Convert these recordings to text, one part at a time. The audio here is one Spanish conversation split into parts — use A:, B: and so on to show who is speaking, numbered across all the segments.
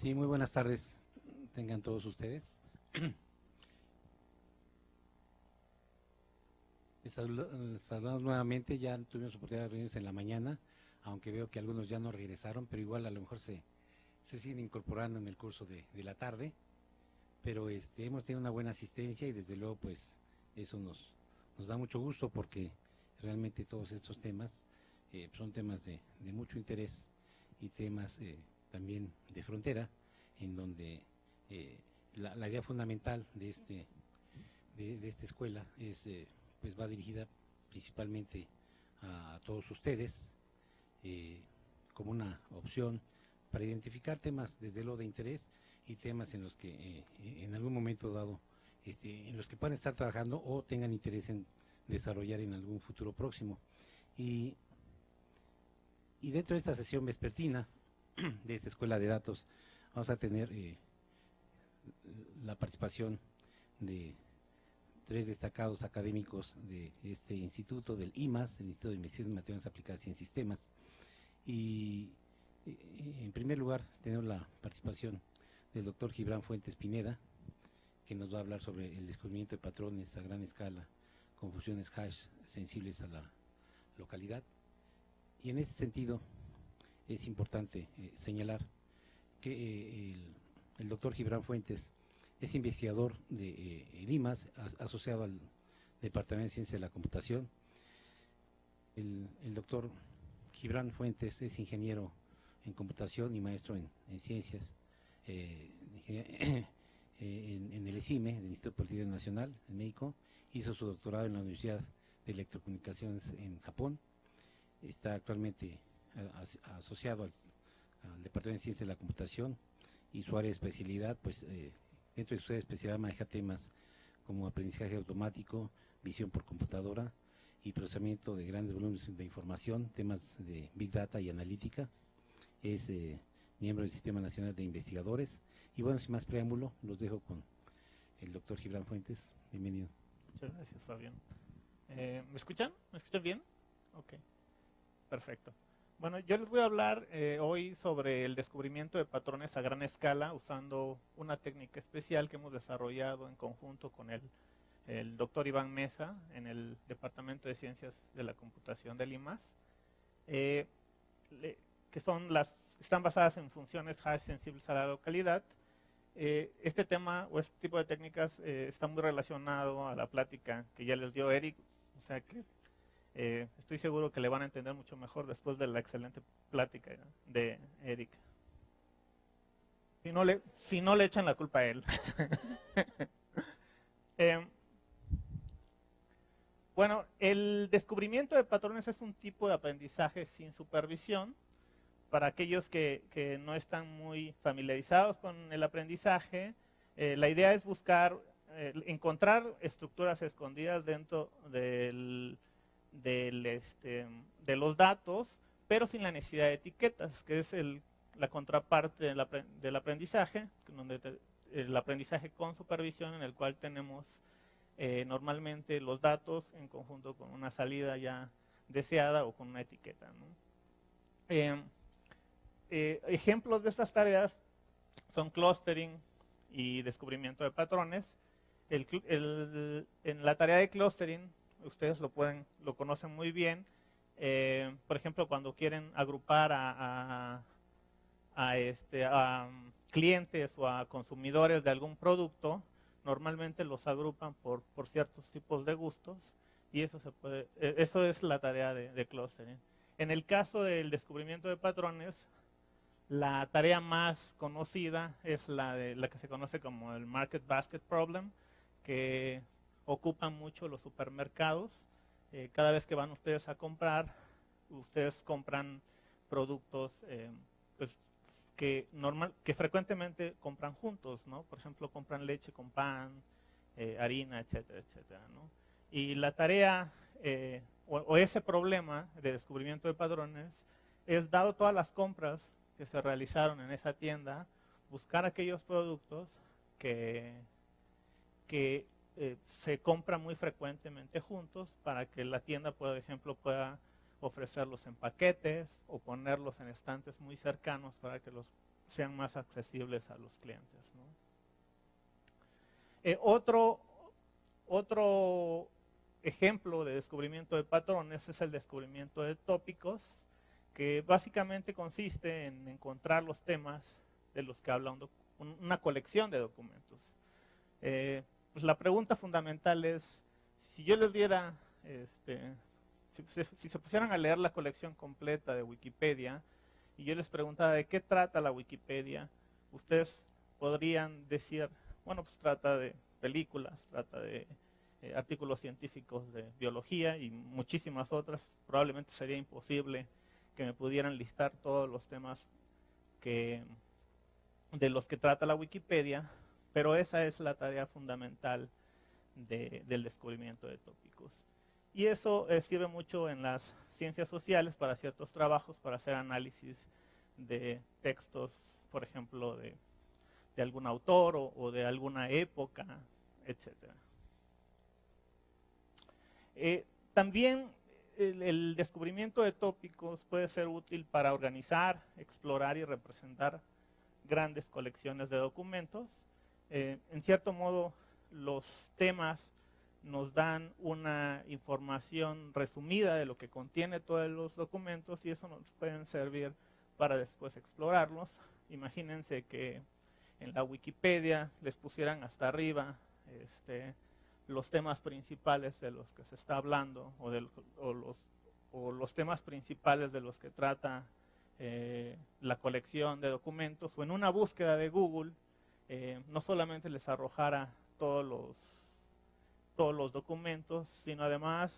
A: Sí, muy buenas tardes, tengan todos ustedes. Saludamos nuevamente, ya tuvimos oportunidad de reunirnos en la mañana, aunque veo que algunos ya no regresaron, pero igual a lo mejor se siguen incorporando en el curso de la tarde, pero hemos tenido una buena asistencia y desde luego pues eso nos da mucho gusto porque realmente todos estos temas son temas de mucho interés y temas también de frontera, en donde la idea fundamental de esta escuela es pues va dirigida principalmente a todos ustedes como una opción para identificar temas desde luego de interés y temas en los que en algún momento dado en los que puedan estar trabajando o tengan interés en desarrollar en algún futuro próximo. Y dentro de esta sesión vespertina de esta escuela de datos vamos a tener la participación de 3 destacados académicos de este instituto, del IMAS, el Instituto de Investigación en Materiales Aplicadas y en Sistemas. Y en primer lugar tenemos la participación del doctor Gibran Fuentes Pineda, que nos va a hablar sobre el descubrimiento de patrones a gran escala con funciones hash sensibles a la localidad. Y en ese sentido es importante señalar que el doctor Gibran Fuentes es investigador de IMAS, asociado al Departamento de Ciencia de la Computación. El doctor Gibran Fuentes es ingeniero en computación y maestro en ciencias en el ESIME, el Instituto Politécnico Nacional, en México. Hizo su doctorado en la Universidad de Electrocomunicaciones en Japón. Está actualmente asociado al Departamento de Ciencia de la Computación y su área de especialidad, pues dentro de su especialidad maneja temas como aprendizaje automático, visión por computadora y procesamiento de grandes volúmenes de información, temas de Big Data y analítica. Es miembro del Sistema Nacional de Investigadores. Y bueno, sin más preámbulo, los dejo con el doctor Gibran Fuentes. Bienvenido.
B: Muchas gracias, Fabián. ¿Me escuchan? ¿Me escuchan bien? Ok, perfecto. Bueno, yo les voy a hablar hoy sobre el descubrimiento de patrones a gran escala usando una técnica especial que hemos desarrollado en conjunto con el doctor Iván Mesa en el Departamento de Ciencias de la Computación del IMAS, que están basadas en funciones hash sensibles a la localidad. Este tema o este tipo de técnicas está muy relacionado a la plática que ya les dio Eric, o sea que estoy seguro que le van a entender mucho mejor después de la excelente plática de Eric. Si no le echan la culpa a él. Bueno, el descubrimiento de patrones es un tipo de aprendizaje sin supervisión. Para aquellos que no están muy familiarizados con el aprendizaje, la idea es encontrar estructuras escondidas dentro de los datos, pero sin la necesidad de etiquetas, que es la contraparte del aprendizaje, donde el aprendizaje con supervisión, en el cual tenemos normalmente los datos en conjunto con una salida ya deseada o con una etiqueta, ¿no? Ejemplos de estas tareas son clustering y descubrimiento de patrones. En la tarea de clustering, ustedes lo conocen muy bien. Por ejemplo, cuando quieren agrupar a clientes o a consumidores de algún producto, normalmente los agrupan por ciertos tipos de gustos, y eso es la tarea de clustering. En el caso del descubrimiento de patrones, la tarea más conocida es la que se conoce como el Market Basket Problem, que ocupan mucho los supermercados. Cada vez que van ustedes a comprar, ustedes compran productos pues, que frecuentemente compran juntos, ¿no? Por ejemplo, compran leche con pan, harina, etcétera, etcétera, ¿no? Y la tarea o ese problema de descubrimiento de patrones es, dado todas las compras que se realizaron en esa tienda, buscar aquellos productos que se compran muy frecuentemente juntos para que la tienda, por ejemplo, pueda ofrecerlos en paquetes o ponerlos en estantes muy cercanos para que los sean más accesibles a los clientes, ¿no? Otro ejemplo de descubrimiento de patrones es el descubrimiento de tópicos, que básicamente consiste en encontrar los temas de los que habla una colección de documentos. Pues la pregunta fundamental es, si yo les diera, si se pusieran a leer la colección completa de Wikipedia, y yo les preguntara de qué trata la Wikipedia, ustedes podrían decir, bueno, pues trata de películas, trata de artículos científicos de biología y muchísimas otras. Probablemente sería imposible que me pudieran listar todos los temas de los que trata la Wikipedia, pero esa es la tarea fundamental del descubrimiento de tópicos. Y eso sirve mucho en las ciencias sociales para ciertos trabajos, para hacer análisis de textos, por ejemplo, de algún autor o de alguna época, etc. También el descubrimiento de tópicos puede ser útil para organizar, explorar y representar grandes colecciones de documentos. En cierto modo, los temas nos dan una información resumida de lo que contiene todos los documentos y eso nos pueden servir para después explorarlos. Imagínense que en la Wikipedia les pusieran hasta arriba los temas principales de los que se está hablando o los temas principales de los que trata la colección de documentos, o en una búsqueda de Google no solamente les arrojara todos los documentos, sino además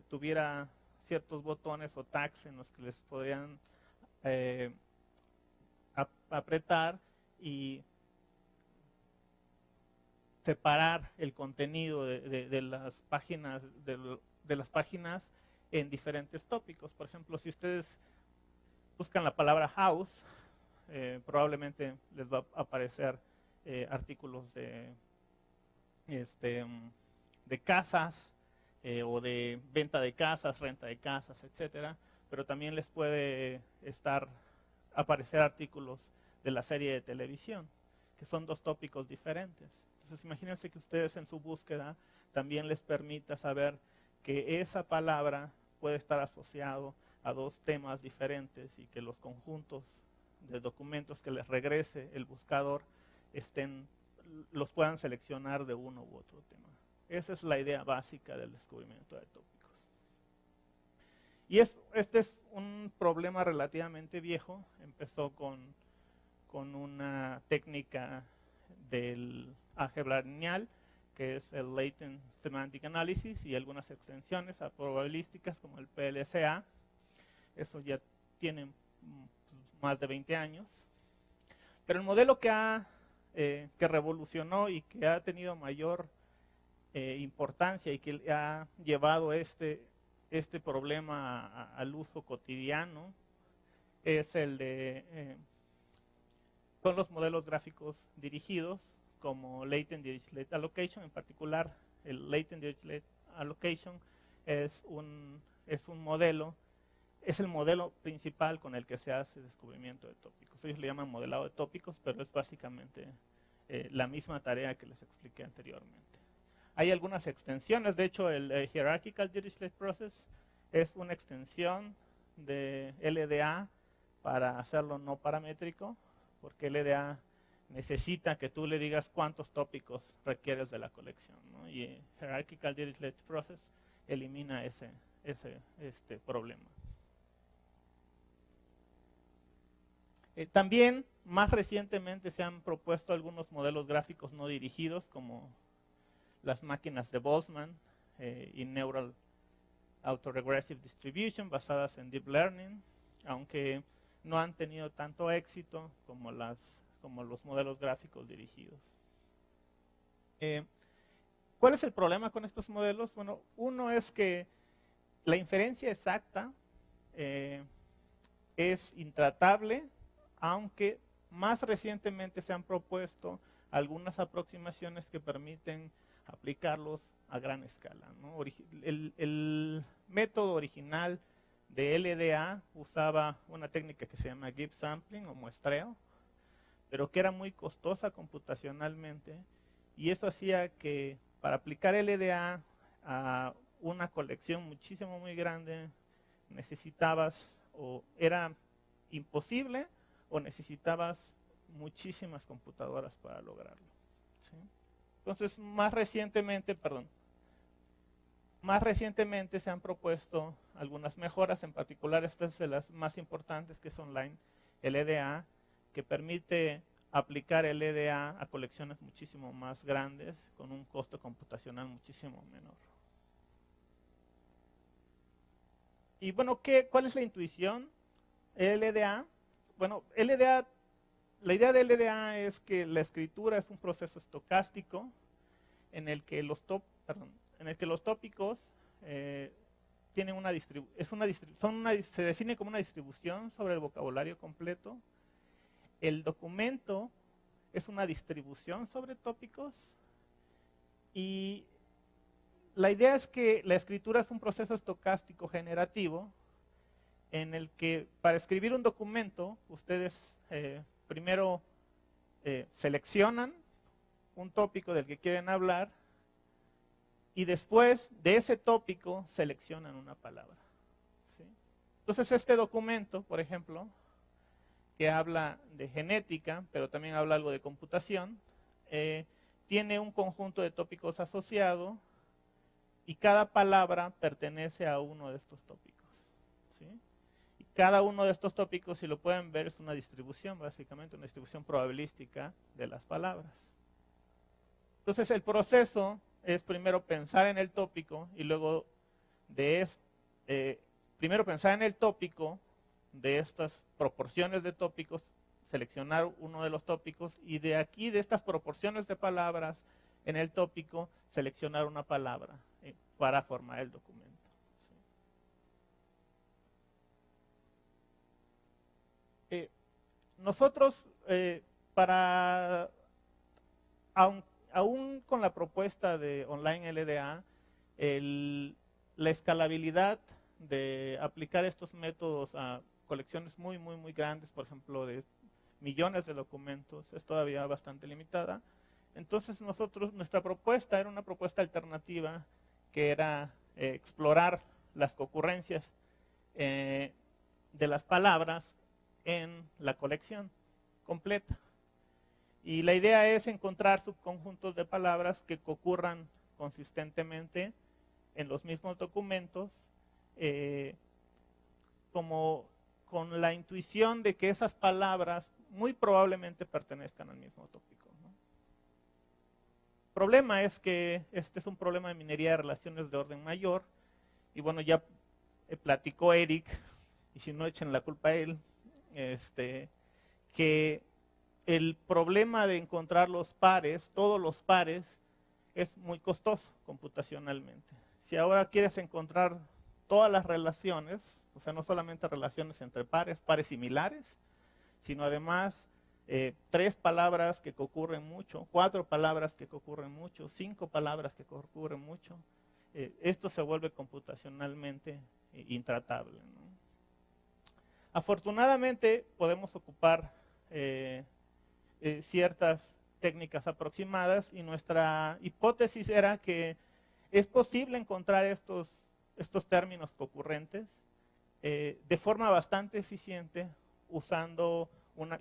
B: tuviera ciertos botones o tags en los que les podrían apretar y separar el contenido de las páginas en diferentes tópicos. Por ejemplo, si ustedes buscan la palabra house, probablemente les va a aparecer artículos de casas o de venta de casas, renta de casas, etcétera, pero también les puede aparecer artículos de la serie de televisión, que son dos tópicos diferentes. Entonces, imagínense que ustedes en su búsqueda también les permita saber que esa palabra puede estar asociado a dos temas diferentes y que los conjuntos de documentos que les regrese el buscador los puedan seleccionar de uno u otro tema. Esa es la idea básica del descubrimiento de tópicos. Y este es un problema relativamente viejo. Empezó con una técnica del álgebra lineal, que es el Latent Semantic Analysis, y algunas extensiones a probabilísticas como el PLCA. Eso ya tiene más de 20 años. Pero el modelo que revolucionó y que ha tenido mayor importancia y que ha llevado este problema al uso cotidiano es son los modelos gráficos dirigidos, como Latent Dirichlet Allocation. En particular, el Latent Dirichlet Allocation es el modelo principal con el que se hace descubrimiento de tópicos. Ellos le llaman modelado de tópicos, pero es básicamente la misma tarea que les expliqué anteriormente. Hay algunas extensiones. De hecho, el Hierarchical Dirichlet Process es una extensión de LDA para hacerlo no paramétrico, porque LDA necesita que tú le digas cuántos tópicos requieres de la colección, ¿no? Y Hierarchical Dirichlet Process elimina ese problema. También, más recientemente, se han propuesto algunos modelos gráficos no dirigidos, como las máquinas de Boltzmann y Neural Autoregressive Distribution, basadas en Deep Learning, aunque no han tenido tanto éxito como los modelos gráficos dirigidos. ¿Cuál es el problema con estos modelos? Bueno, uno es que la inferencia exacta es intratable, aunque más recientemente se han propuesto algunas aproximaciones que permiten aplicarlos a gran escala, ¿no? El método original de LDA usaba una técnica que se llama Gibbs sampling o muestreo, pero que era muy costosa computacionalmente, y eso hacía que para aplicar LDA a una colección muchísimo muy grande necesitabas, o era imposible, o necesitabas muchísimas computadoras para lograrlo. ¿Sí? Entonces, más recientemente se han propuesto algunas mejoras, en particular estas de las más importantes, que es online LDA, que permite aplicar LDA a colecciones muchísimo más grandes con un costo computacional muchísimo menor. Y bueno, ¿cuál es la intuición? LDA. Bueno, la idea de LDA es que la escritura es un proceso estocástico en el que los tópicos tienen se define como una distribución sobre el vocabulario completo. El documento es una distribución sobre tópicos, y la idea es que la escritura es un proceso estocástico generativo en el que para escribir un documento ustedes primero seleccionan un tópico del que quieren hablar, y después de ese tópico seleccionan una palabra. ¿Sí? Entonces este documento, por ejemplo, que habla de genética, pero también habla algo de computación, tiene un conjunto de tópicos asociado, y cada palabra pertenece a uno de estos tópicos. ¿Sí? Y cada uno de estos tópicos, si lo pueden ver, es una distribución, básicamente una distribución probabilística de las palabras. Entonces el proceso es primero pensar en el tópico, y luego primero pensar en el tópico de estas proporciones de tópicos, seleccionar uno de los tópicos, y de aquí, de estas proporciones de palabras en el tópico, seleccionar una palabra para formar el documento. ¿Sí? Nosotros, aún con la propuesta de online LDA, la escalabilidad de aplicar estos métodos a colecciones muy, muy, muy grandes, por ejemplo, de millones de documentos, es todavía bastante limitada. Entonces nuestra propuesta era una propuesta alternativa, que era explorar las concurrencias de las palabras en la colección completa. Y la idea es encontrar subconjuntos de palabras que concurran consistentemente en los mismos documentos, como con la intuición de que esas palabras muy probablemente pertenezcan al mismo tópico, ¿no? El problema es que este es un problema de minería de relaciones de orden mayor, y bueno, ya platicó Eric, y si no, echen la culpa a él, que el problema de encontrar los pares, todos los pares, es muy costoso computacionalmente. Si ahora quieres encontrar todas las relaciones, o sea, no solamente relaciones entre pares similares, sino además 3 palabras que concurren mucho, 4 palabras que concurren mucho, 5 palabras que concurren mucho, esto se vuelve computacionalmente intratable, ¿no? Afortunadamente podemos ocupar ciertas técnicas aproximadas, y nuestra hipótesis era que es posible encontrar estos términos concurrentes de forma bastante eficiente usando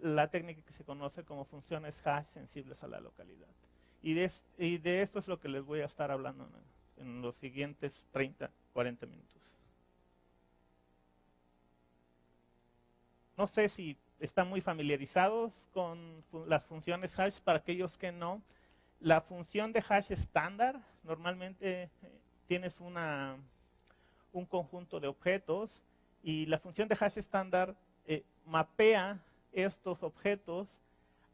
B: la técnica que se conoce como funciones hash sensibles a la localidad. Y de esto es lo que les voy a estar hablando en los siguientes 30, 40 minutos. No sé si están muy familiarizados con las funciones hash. Para aquellos que no, la función de hash estándar, normalmente tienes un conjunto de objetos, y la función de hash estándar mapea estos objetos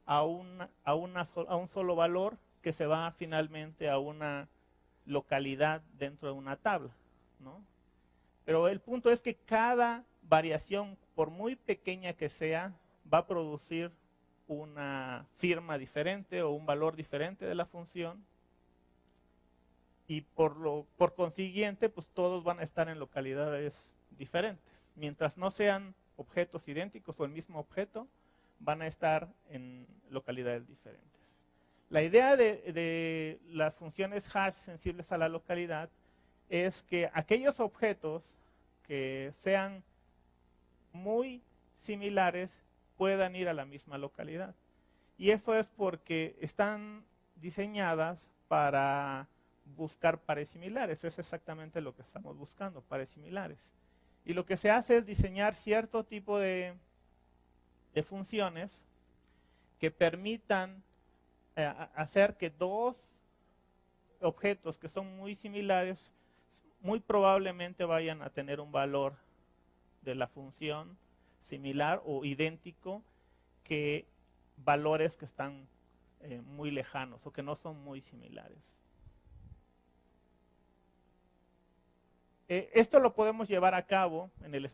B: a un solo valor, que se va finalmente a una localidad dentro de una tabla, ¿no? Pero el punto es que cada variación, por muy pequeña que sea, va a producir una firma diferente o un valor diferente de la función, y por consiguiente, pues todos van a estar en localidades diferentes. Mientras no sean objetos idénticos o el mismo objeto, van a estar en localidades diferentes. La idea de las funciones hash sensibles a la localidad es que aquellos objetos que sean muy similares puedan ir a la misma localidad. Y eso es porque están diseñadas para buscar pares similares. Es exactamente lo que estamos buscando, pares similares. Y lo que se hace es diseñar cierto tipo de funciones que permitan hacer que dos objetos que son muy similares muy probablemente vayan a tener un valor de la función similar o idéntico que valores que están muy lejanos o que no son muy similares. Esto lo podemos llevar a cabo en el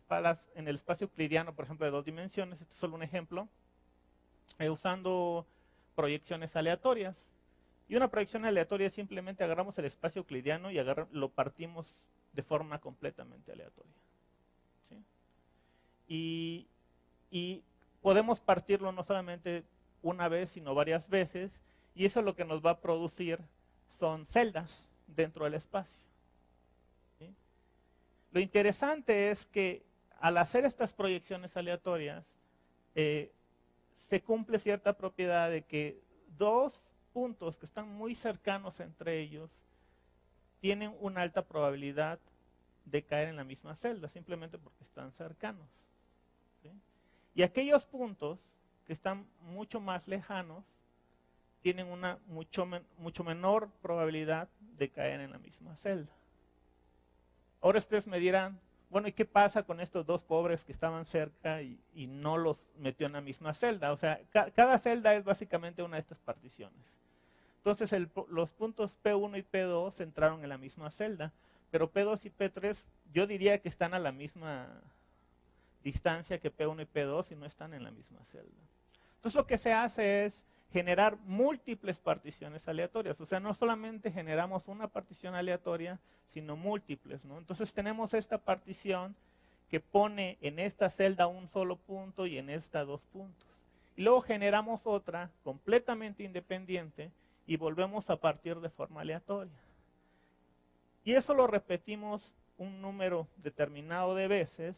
B: espacio euclidiano, por ejemplo, de 2 dimensiones. Este es solo un ejemplo, usando proyecciones aleatorias. Y una proyección aleatoria es simplemente agarramos el espacio euclidiano y lo partimos de forma completamente aleatoria. ¿Sí? Y podemos partirlo no solamente una vez, sino varias veces, y eso lo que nos va a producir son celdas dentro del espacio. ¿Sí? Lo interesante es que al hacer estas proyecciones aleatorias, se cumple cierta propiedad de que dos puntos que están muy cercanos entre ellos tienen una alta probabilidad de caer en la misma celda, simplemente porque están cercanos. ¿Sí? Y aquellos puntos que están mucho más lejanos tienen una mucho menor probabilidad de caer en la misma celda. Ahora ustedes me dirán, bueno, ¿y qué pasa con estos dos pobres que estaban cerca y no los metió en la misma celda? O sea, cada celda es básicamente una de estas particiones. Entonces los puntos P1 y P2 entraron en la misma celda, pero P2 y P3 yo diría que están a la misma distancia que P1 y P2 y no están en la misma celda. Entonces lo que se hace es generar múltiples particiones aleatorias. O sea, no solamente generamos una partición aleatoria, sino múltiples, ¿no? Entonces tenemos esta partición que pone en esta celda un solo punto y en esta 2 puntos. Y luego generamos otra completamente independiente y volvemos a partir de forma aleatoria. Y eso lo repetimos un número determinado de veces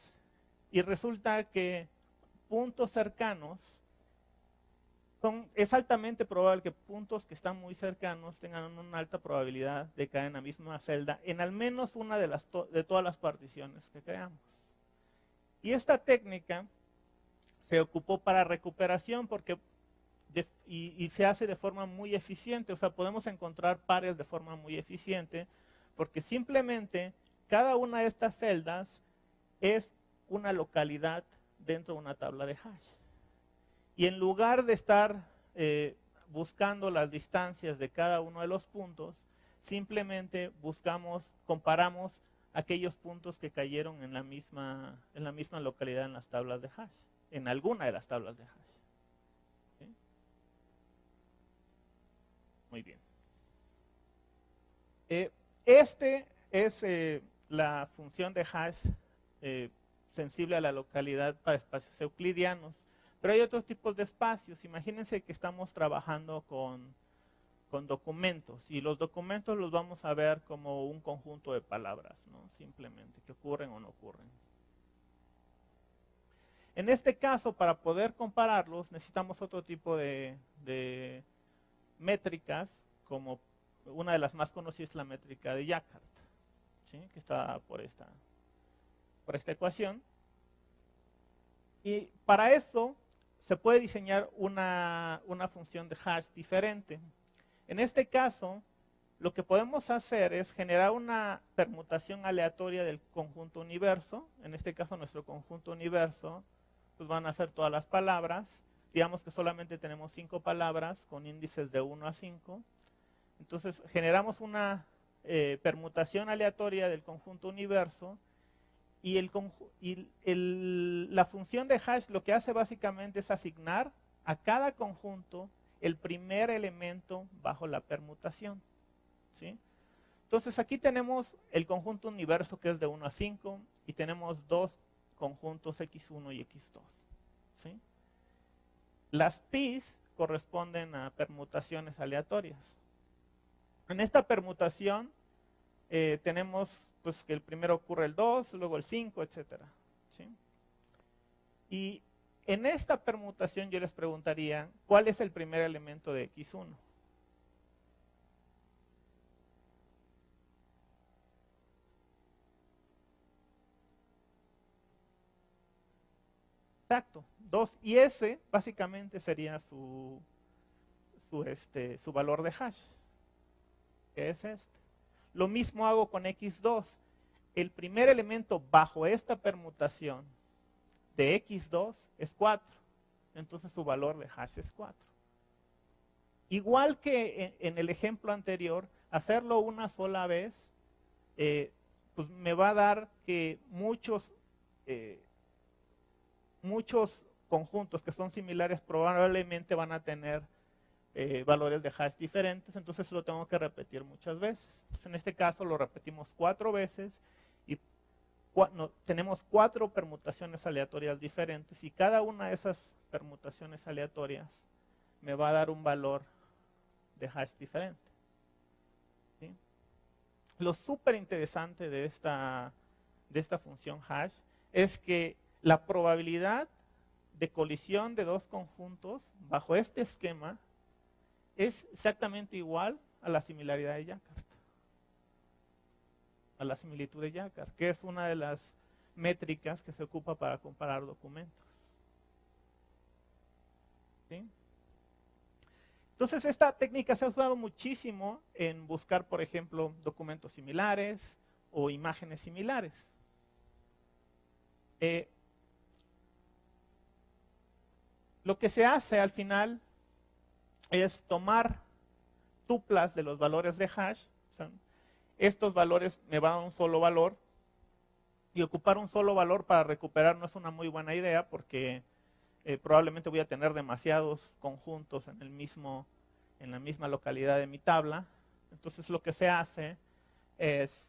B: y resulta que puntos cercanos es altamente probable que puntos que están muy cercanos tengan una alta probabilidad de caer en la misma celda en al menos una de todas las particiones que creamos. Y esta técnica se ocupó para recuperación porque y se hace de forma muy eficiente. O sea, podemos encontrar pares de forma muy eficiente porque simplemente cada una de estas celdas es una localidad dentro de una tabla de hash. Y en lugar de estar buscando las distancias de cada uno de los puntos, simplemente comparamos aquellos puntos que cayeron en la misma localidad en las tablas de hash, en alguna de las tablas de hash. ¿Sí? Muy bien. Este es la función de hash sensible a la localidad para espacios euclidianos. Pero hay otros tipos de espacios. Imagínense que estamos trabajando con documentos y los documentos los vamos a ver como un conjunto de palabras, ¿no? Simplemente, que ocurren o no ocurren. En este caso, para poder compararlos, necesitamos otro tipo de métricas, como una de las más conocidas es la métrica de Jacquard, ¿sí? Que está por esta ecuación. Y para eso se puede diseñar una función de hash diferente. En este caso, lo que podemos hacer es generar una permutación aleatoria del conjunto universo. En este caso, nuestro conjunto universo, pues van a ser todas las palabras. Digamos que solamente tenemos 5 palabras con índices de 1 a 5. Entonces, generamos una permutación aleatoria del conjunto universo. Y la función de hash lo que hace básicamente es asignar a cada conjunto el primer elemento bajo la permutación. ¿Sí? Entonces aquí tenemos el conjunto universo que es de 1 a 5 y tenemos dos conjuntos x1 y x2. ¿Sí? Las pis corresponden a permutaciones aleatorias. En esta permutación tenemos pues, que el primero ocurre el 2, luego el 5, etc. ¿Sí? Y en esta permutación yo les preguntaría, ¿cuál es el primer elemento de X1? Exacto, 2. Y ese básicamente sería su valor de hash, que es este. Lo mismo hago con X2. El primer elemento bajo esta permutación de X2 es 4. Entonces su valor de hash es 4. Igual que en el ejemplo anterior, hacerlo una sola vez, pues me va a dar que muchos conjuntos que son similares probablemente van a tener valores de hash diferentes, entonces lo tengo que repetir muchas veces. Entonces, en este caso lo repetimos 4 veces y tenemos 4 permutaciones aleatorias diferentes y cada una de esas permutaciones aleatorias me va a dar un valor de hash diferente. ¿Sí? Lo súper interesante de esta función hash es que la probabilidad de colisión de dos conjuntos bajo este esquema es exactamente igual a la similaridad de Jacquard, a la similitud de Jacquard, que es una de las métricas que se ocupa para comparar documentos. ¿Sí? Entonces esta técnica se ha usado muchísimo en buscar, por ejemplo, documentos similares o imágenes similares. Lo que se hace al final es tomar tuplas de los valores de hash. O sea, estos valores me van a un solo valor y ocupar un solo valor para recuperar no es una muy buena idea porque probablemente voy a tener demasiados conjuntos en la misma localidad de mi tabla. Entonces lo que se hace es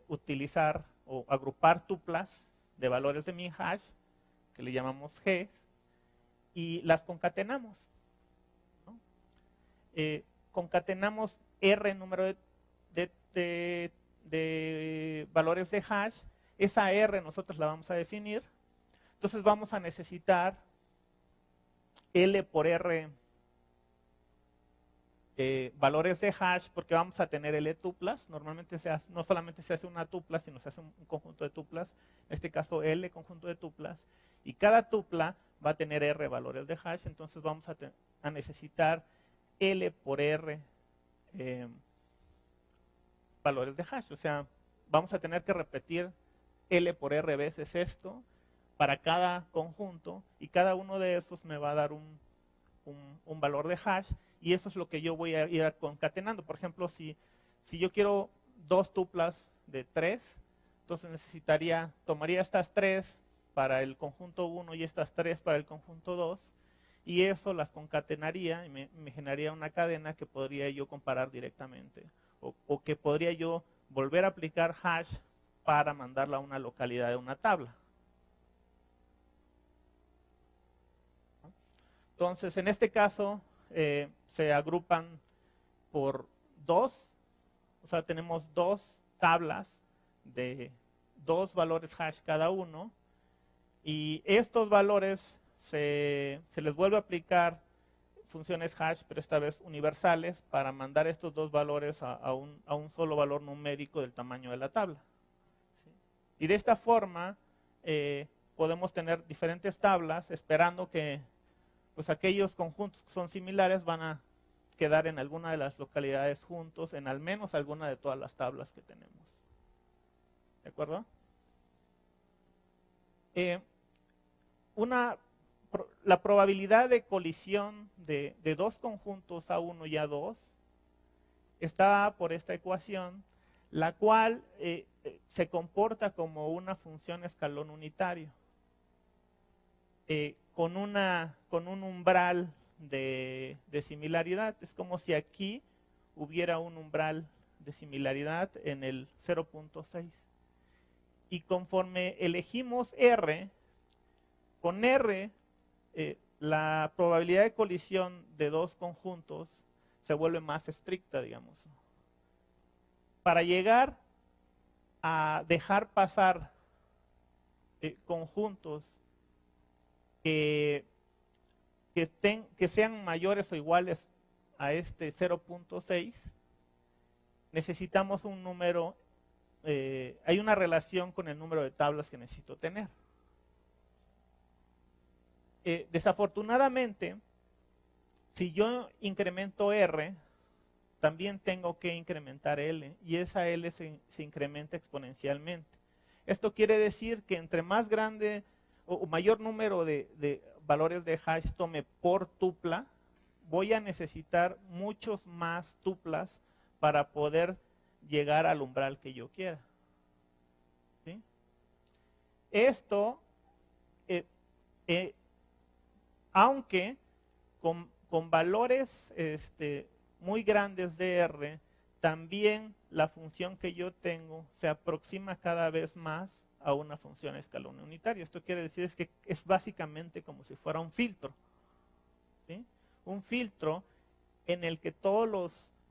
B: utilizar o agrupar tuplas de valores de mi hash, que le llamamos Gs, y las concatenamos. ¿No? Concatenamos R número de valores de hash. Esa R nosotros la vamos a definir. Entonces vamos a necesitar L por R valores de hash porque vamos a tener L tuplas. Normalmente no solamente se hace una tupla, sino se hace un conjunto de tuplas. En este caso L conjunto de tuplas. Y cada tupla va a tener R valores de hash. Entonces vamos a necesitar L por R valores de hash. O sea, vamos a tener que repetir L por R veces esto para cada conjunto. Y cada uno de esos me va a dar un valor de hash. Y eso es lo que yo voy a ir concatenando. Por ejemplo, si yo quiero 2 tuplas de 3, entonces tomaría estas 3 para el conjunto 1 y estas 3 para el conjunto 2, y eso las concatenaría y me generaría una cadena que podría yo comparar directamente, o que podría yo volver a aplicar hash para mandarla a una localidad de una tabla. Entonces, en este caso, se agrupan por 2, o sea, tenemos 2 tablas de 2 valores hash cada uno, y estos valores se les vuelve a aplicar funciones hash, pero esta vez universales, para mandar estos 2 valores a un solo valor numérico del tamaño de la tabla. ¿Sí? Y de esta forma podemos tener diferentes tablas esperando que pues aquellos conjuntos que son similares van a quedar en alguna de las localidades juntos, en al menos alguna de todas las tablas que tenemos. ¿De acuerdo? La probabilidad de colisión de 2 conjuntos A1 y A2 está por esta ecuación, la cual se comporta como una función escalón unitario. Con un umbral de similaridad. Es como si aquí hubiera un umbral de similaridad en el 0.6. Y conforme elegimos R, con R la probabilidad de colisión de dos conjuntos se vuelve más estricta, digamos. Para llegar a dejar pasar conjuntos que sean mayores o iguales a este 0.6, necesitamos un número, hay una relación con el número de tablas que necesito tener. Desafortunadamente, si yo incremento R, también tengo que incrementar L, y esa L se incrementa exponencialmente. Esto quiere decir que entre más grande o mayor número de valores de hash tome por tupla, voy a necesitar muchos más tuplas para poder llegar al umbral que yo quiera. ¿Sí? Esto, aunque con valores muy grandes de R, también la función que yo tengo se aproxima cada vez más a una función a escalón unitario. Esto quiere decir que es básicamente como si fuera un filtro. ¿Sí? Un filtro en el que todos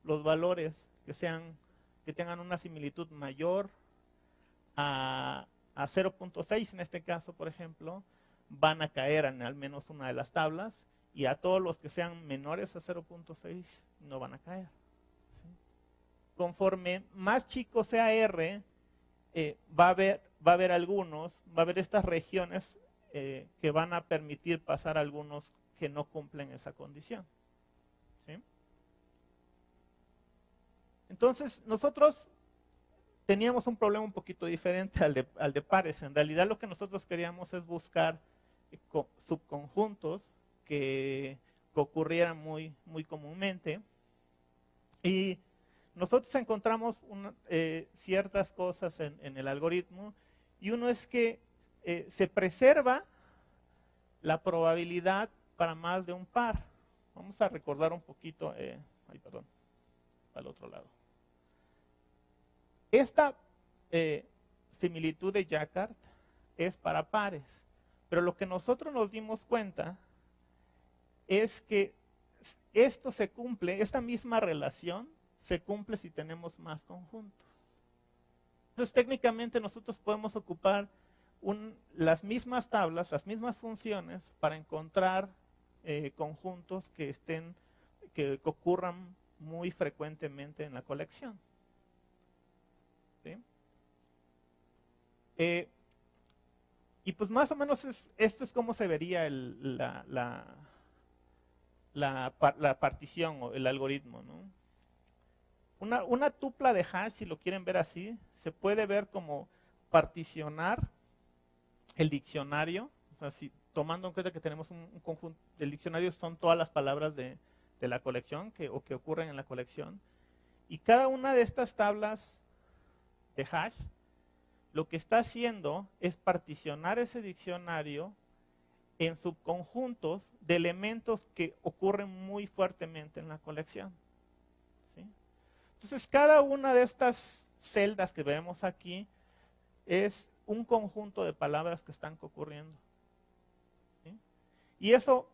B: los valores que tengan una similitud mayor a 0.6 en este caso, por ejemplo, van a caer en al menos una de las tablas, y a todos los que sean menores a 0.6 no van a caer. ¿Sí? Conforme más chico sea R, va a haber estas regiones que van a permitir pasar algunos que no cumplen esa condición. ¿Sí? Entonces, nosotros teníamos un problema un poquito diferente al de pares. En realidad, lo que nosotros queríamos es buscar subconjuntos que ocurrieran muy, muy comúnmente. Y nosotros encontramos ciertas cosas en el algoritmo, y uno es que se preserva la probabilidad para más de un par. Vamos a recordar un poquito, al otro lado. Esta similitud de Jacquard es para pares, pero lo que nosotros nos dimos cuenta es que esto se cumple, esta misma relación se cumple si tenemos más conjuntos. Entonces, técnicamente nosotros podemos ocupar las mismas tablas, las mismas funciones para encontrar conjuntos que ocurran muy frecuentemente en la colección. ¿Sí? Y pues más o menos esto es como se vería la partición o el algoritmo, ¿no? Una tupla de hash, si lo quieren ver así, se puede ver como particionar el diccionario. O sea, tomando en cuenta que tenemos un conjunto, el diccionario son todas las palabras de la colección que ocurren en la colección. Y cada una de estas tablas de hash, lo que está haciendo es particionar ese diccionario en subconjuntos de elementos que ocurren muy fuertemente en la colección. ¿Sí? Entonces, cada una de estas celdas que vemos aquí es un conjunto de palabras que están ocurriendo. ¿Sí? Y eso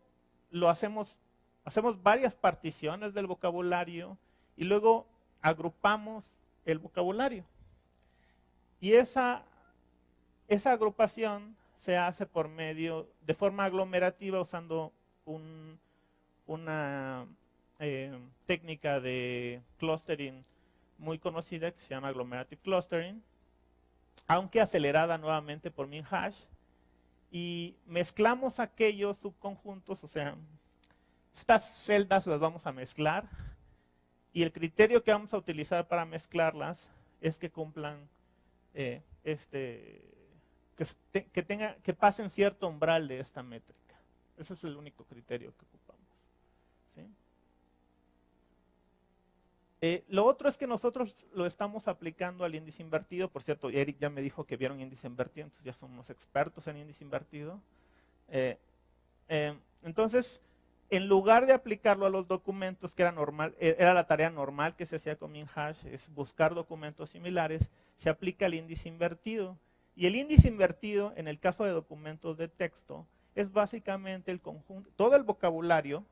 B: lo hacemos varias particiones del vocabulario y luego agrupamos el vocabulario. Y esa agrupación se hace de forma aglomerativa, usando una técnica de clustering muy conocida que se llama agglomerative clustering, aunque acelerada nuevamente por MinHash, y mezclamos aquellos subconjuntos, o sea, estas celdas las vamos a mezclar, y el criterio que vamos a utilizar para mezclarlas es que cumplan que pasen cierto umbral de esta métrica. Ese es el único criterio que ocupamos. ¿Sí? Lo otro es que nosotros lo estamos aplicando al índice invertido. Por cierto, Eric ya me dijo que vieron índice invertido, entonces ya somos expertos en índice invertido. Entonces, en lugar de aplicarlo a los documentos, que era la tarea normal que se hacía con MinHash, es buscar documentos similares, se aplica el índice invertido. Y el índice invertido, en el caso de documentos de texto, es básicamente el conjunto, todo el vocabulario,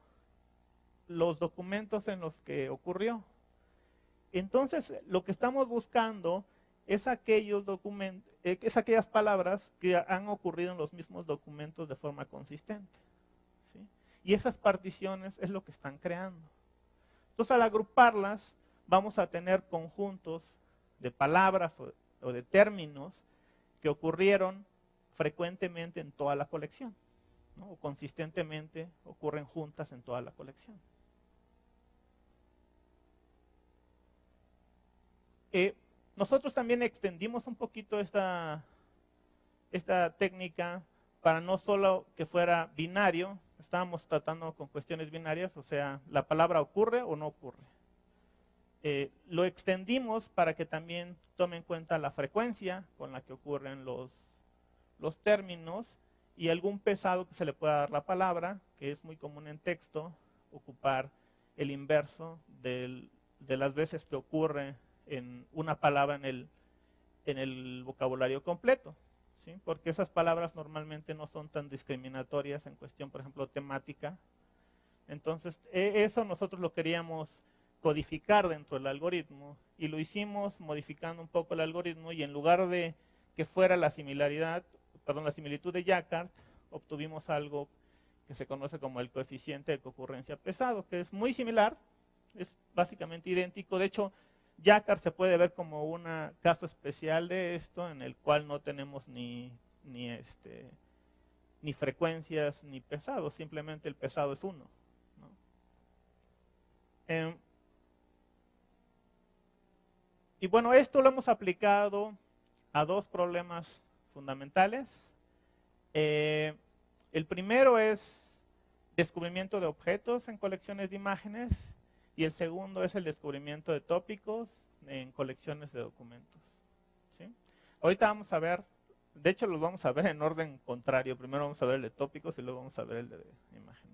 B: los documentos en los que ocurrió. Entonces, lo que estamos buscando es aquellos documentos, es aquellas palabras que han ocurrido en los mismos documentos de forma consistente, ¿sí? Y esas particiones es lo que están creando. Entonces, al agruparlas, vamos a tener conjuntos de palabras o de términos que ocurrieron frecuentemente en toda la colección, ¿no? O consistentemente ocurren juntas en toda la colección. Nosotros también extendimos un poquito esta técnica para no solo que fuera binario, estábamos tratando con cuestiones binarias, o sea, la palabra ocurre o no ocurre. Lo extendimos para que también tome en cuenta la frecuencia con la que ocurren los términos y algún pesado que se le pueda dar la palabra, que es muy común en texto, ocupar el inverso de las veces que ocurre en una palabra en el vocabulario completo, ¿sí? Porque esas palabras normalmente no son tan discriminatorias en cuestión, por ejemplo, temática. Entonces, eso nosotros lo queríamos codificar dentro del algoritmo y lo hicimos modificando un poco el algoritmo y en lugar de que fuera la similitud de Jacquard, obtuvimos algo que se conoce como el coeficiente de concurrencia pesado, que es muy similar, es básicamente idéntico. De hecho, Jacquard se puede ver como un caso especial de esto, en el cual no tenemos ni frecuencias ni pesados, simplemente el pesado es 1, ¿no? Y bueno, esto lo hemos aplicado a dos problemas fundamentales. El primero es descubrimiento de objetos en colecciones de imágenes y el segundo es el descubrimiento de tópicos en colecciones de documentos, ¿sí? Ahorita vamos a ver, de hecho los vamos a ver en orden contrario. Primero vamos a ver el de tópicos y luego vamos a ver el de imágenes.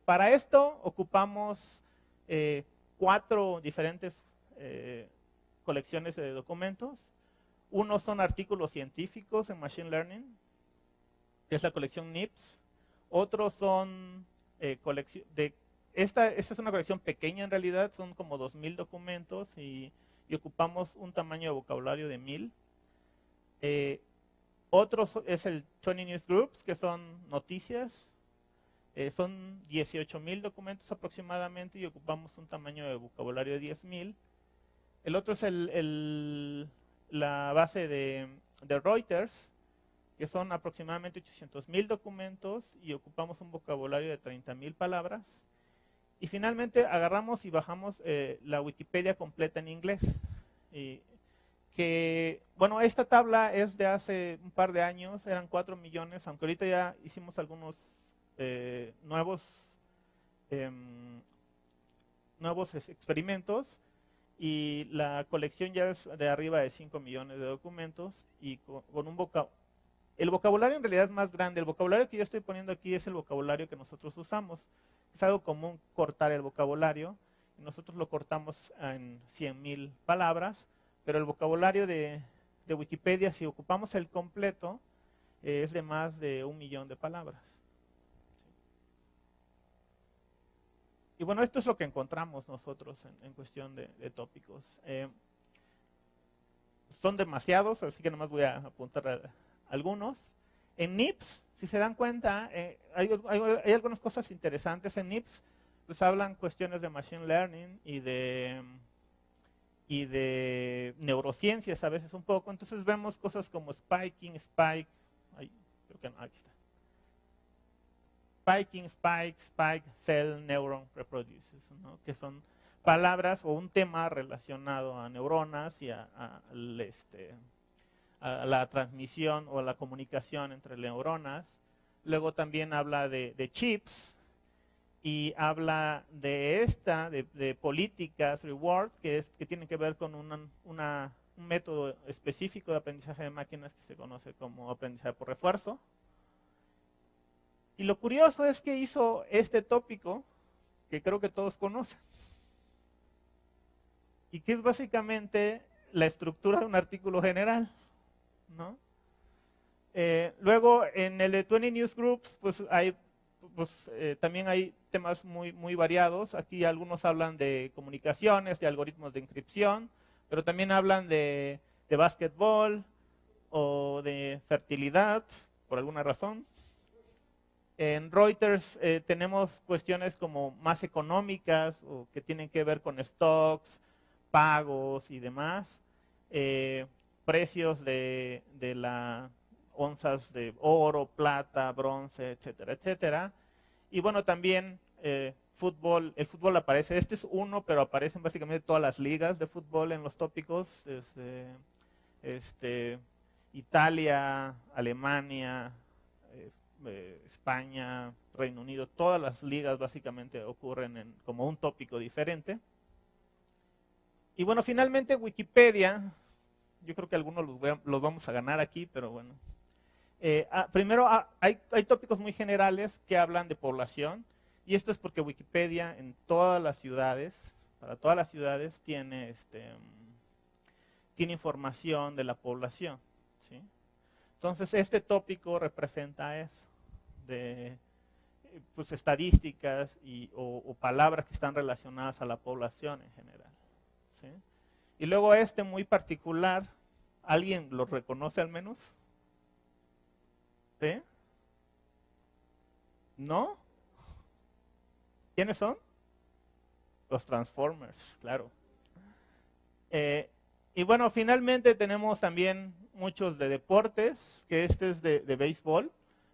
B: Para esto ocupamos 4 diferentes colecciones de documentos. Uno son artículos científicos en Machine Learning, que es la colección NIPS. Otros son esta es una colección pequeña en realidad, son como 2000 documentos y ocupamos un tamaño de vocabulario de 1000. Otros es el 20 News Groups, que son noticias. Son 18,000 documentos aproximadamente y ocupamos un tamaño de vocabulario de 10,000. El otro es la base de Reuters, que son aproximadamente 800,000 documentos y ocupamos un vocabulario de 30,000 palabras. Y finalmente agarramos y bajamos la Wikipedia completa en inglés. Bueno, esta tabla es de hace un par de años, eran 4 millones, aunque ahorita ya hicimos algunos nuevos experimentos y la colección ya es de arriba de 5 millones de documentos y con el vocabulario en realidad es más grande. El vocabulario que yo estoy poniendo aquí es el vocabulario que nosotros usamos. Es algo común cortar el vocabulario. Nosotros lo cortamos en 100,000 palabras, pero el vocabulario de Wikipedia, si ocupamos el completo, es de más de 1 millón de palabras. Y bueno, esto es lo que encontramos nosotros en cuestión de tópicos. Son demasiados, así que nomás voy a apuntar a algunos. En NIPS, si se dan cuenta, hay algunas cosas interesantes. En NIPS pues hablan cuestiones de Machine Learning y de neurociencias a veces un poco. Entonces vemos cosas como spiking, spike, creo que no, aquí está. Spiking, spike, cell, neuron, reproduces, ¿no? Que son palabras o un tema relacionado a neuronas y a la transmisión o la comunicación entre neuronas. Luego también habla de chips y habla de políticas, reward, que tienen que ver con un método específico de aprendizaje de máquinas que se conoce como aprendizaje por refuerzo. Y lo curioso es que hizo este tópico que creo que todos conocen y que es básicamente la estructura de un artículo general, ¿no? Luego, en el de 20 Newsgroups, también hay temas muy variados. Aquí algunos hablan de comunicaciones, de algoritmos de encripción, pero también hablan de básquetbol o de fertilidad, por alguna razón. En Reuters tenemos cuestiones como más económicas o que tienen que ver con stocks, pagos y demás. Precios de la onzas de oro, plata, bronce, etcétera, etcétera. Y bueno, también el fútbol aparece, este es uno, pero aparecen básicamente todas las ligas de fútbol en los tópicos, Italia, Alemania, España, Reino Unido, todas las ligas básicamente ocurren como un tópico diferente. Y bueno, finalmente Wikipedia, yo creo que algunos los vamos a ganar aquí, pero bueno. Primero, hay tópicos muy generales que hablan de población, y esto es porque Wikipedia en todas las ciudades, para todas las ciudades, tiene información de la población, ¿sí? Entonces, este tópico representa eso, de pues, estadísticas o palabras que están relacionadas a la población en general, ¿sí? Y luego este muy particular, ¿alguien lo reconoce al menos? ¿Sí? ¿No? ¿Quiénes son? Los Transformers, claro. Y bueno, finalmente tenemos también muchos de deportes, que este es de béisbol,